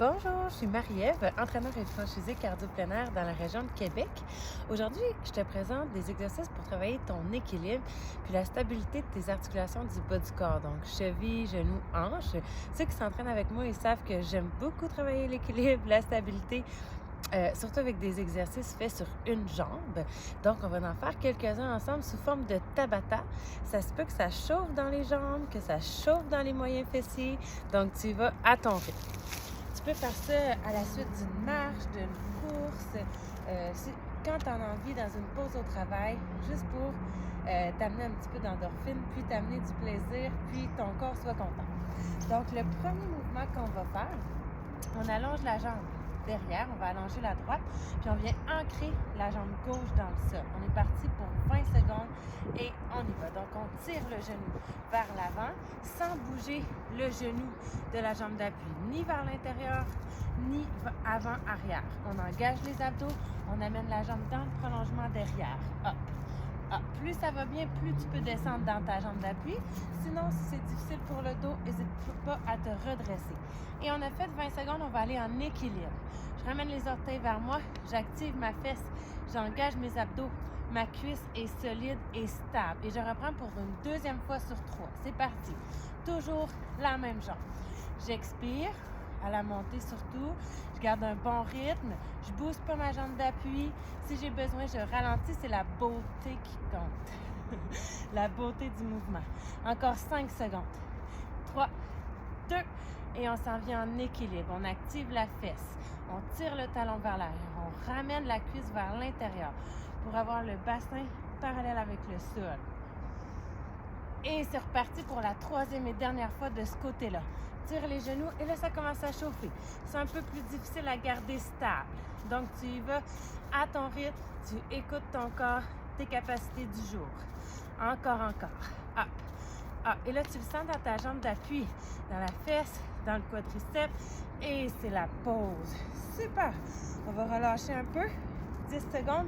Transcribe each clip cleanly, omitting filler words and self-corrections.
Bonjour, je suis Marie-Ève, entraîneur et franchisée cardio plein air dans la région de Québec. Aujourd'hui, je te présente des exercices pour travailler ton équilibre puis la stabilité de tes articulations du bas du corps, donc cheville, genoux, hanches. Ceux qui s'entraînent avec moi, ils savent que j'aime beaucoup travailler l'équilibre, la stabilité, surtout avec des exercices faits sur une jambe. Donc, on va en faire quelques-uns ensemble sous forme de Tabata. Ça se peut que ça chauffe dans les jambes, que ça chauffe dans les moyens fessiers, donc tu y vas à ton rythme. Tu peux faire ça à la suite d'une marche, d'une course, quand tu en as envie dans une pause au travail, juste pour t'amener un petit peu d'endorphine, puis t'amener du plaisir, puis ton corps soit content. Donc, le premier mouvement qu'on va faire, on allonge la jambe derrière, on va allonger la droite, puis on vient ancrer la jambe gauche dans le sol. On est parti pour 20 secondes et on y va. Donc, on tire le genou vers l'avant sans bouger le genou de la jambe d'appui, ni vers l'intérieur, ni avant-arrière. On engage les abdos, on amène la jambe dans le prolongement derrière. Hop. Ah, plus ça va bien, plus tu peux descendre dans ta jambe d'appui. Sinon, si c'est difficile pour le dos, n'hésite pas à te redresser. Et on a fait 20 secondes, on va aller en équilibre. Je ramène les orteils vers moi, j'active ma fesse, j'engage mes abdos, ma cuisse est solide et stable. Et je reprends pour une deuxième fois sur 3. C'est parti. Toujours la même jambe. J'expire. À la montée surtout, je garde un bon rythme, je booste pas ma jambe d'appui. Si j'ai besoin, je ralentis, c'est la beauté qui compte. La beauté du mouvement. Encore 5 secondes. 3, 2, et on s'en vient en équilibre. On active la fesse, on tire le talon vers l'arrière, on ramène la cuisse vers l'intérieur pour avoir le bassin parallèle avec le sol. Et c'est reparti pour la troisième et dernière fois de ce côté-là. Tire les genoux et là, ça commence à chauffer. C'est un peu plus difficile à garder stable. Donc, tu y vas à ton rythme, tu écoutes ton corps, tes capacités du jour. Encore. Hop, hop. Et là, tu le sens dans ta jambe d'appui, dans la fesse, dans le quadriceps. Et c'est la pause. Super! On va relâcher un peu, 10 secondes,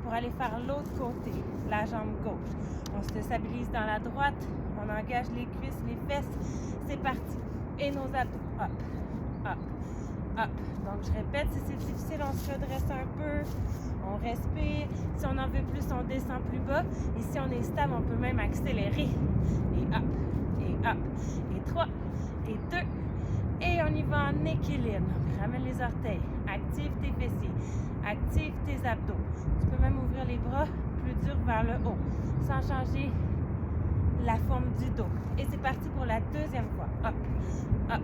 pour aller faire l'autre côté, la jambe gauche. On se stabilise dans la droite, on engage les cuisses, les fesses. C'est parti. Et nos abdos. Hop, hop, hop. Donc, je répète, si c'est difficile, on se redresse un peu. On respire. Si on en veut plus, on descend plus bas. Et si on est stable, on peut même accélérer. Et hop, et hop. Et 3, et 2. Et on y va en équilibre. Donc, ramène les orteils. Active tes fessiers. Active tes abdos. Tu peux même ouvrir les bras plus dur vers le haut, sans changer la forme du dos. Et c'est parti pour la deuxième fois. Hop, hop,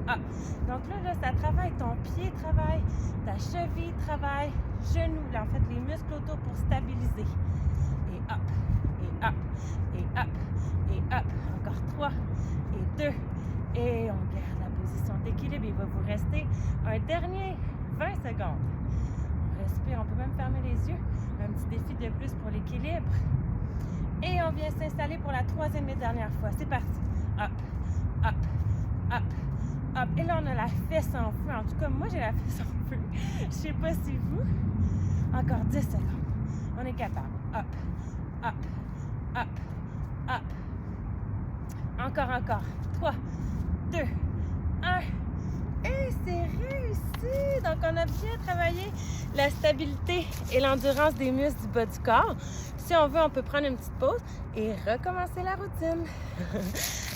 hop. Donc là, ça travaille ton pied, travaille ta cheville, travaille genou. Là, en fait, les muscles autour pour stabiliser. Et hop, et hop, et hop, et hop. Encore 3 et 2. Et on garde la position d'équilibre. Il va vous rester un dernier 20 secondes. On respire, on peut même fermer les yeux. Un petit défi de plus pour l'équilibre. Et on vient s'installer pour la troisième et dernière fois. C'est parti. Hop, hop, hop, hop. Et là, on a la fesse en feu. En tout cas, moi, j'ai la fesse en feu. Je sais pas si vous. Encore 10 secondes. On est capable. Hop, hop, hop, hop. Encore. 3, 2, 1. Et c'est réussi! Donc, on a bien travaillé la stabilité et l'endurance des muscles du bas du corps. Si on veut, on peut prendre une petite pause et recommencer la routine.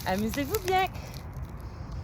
Amusez-vous bien!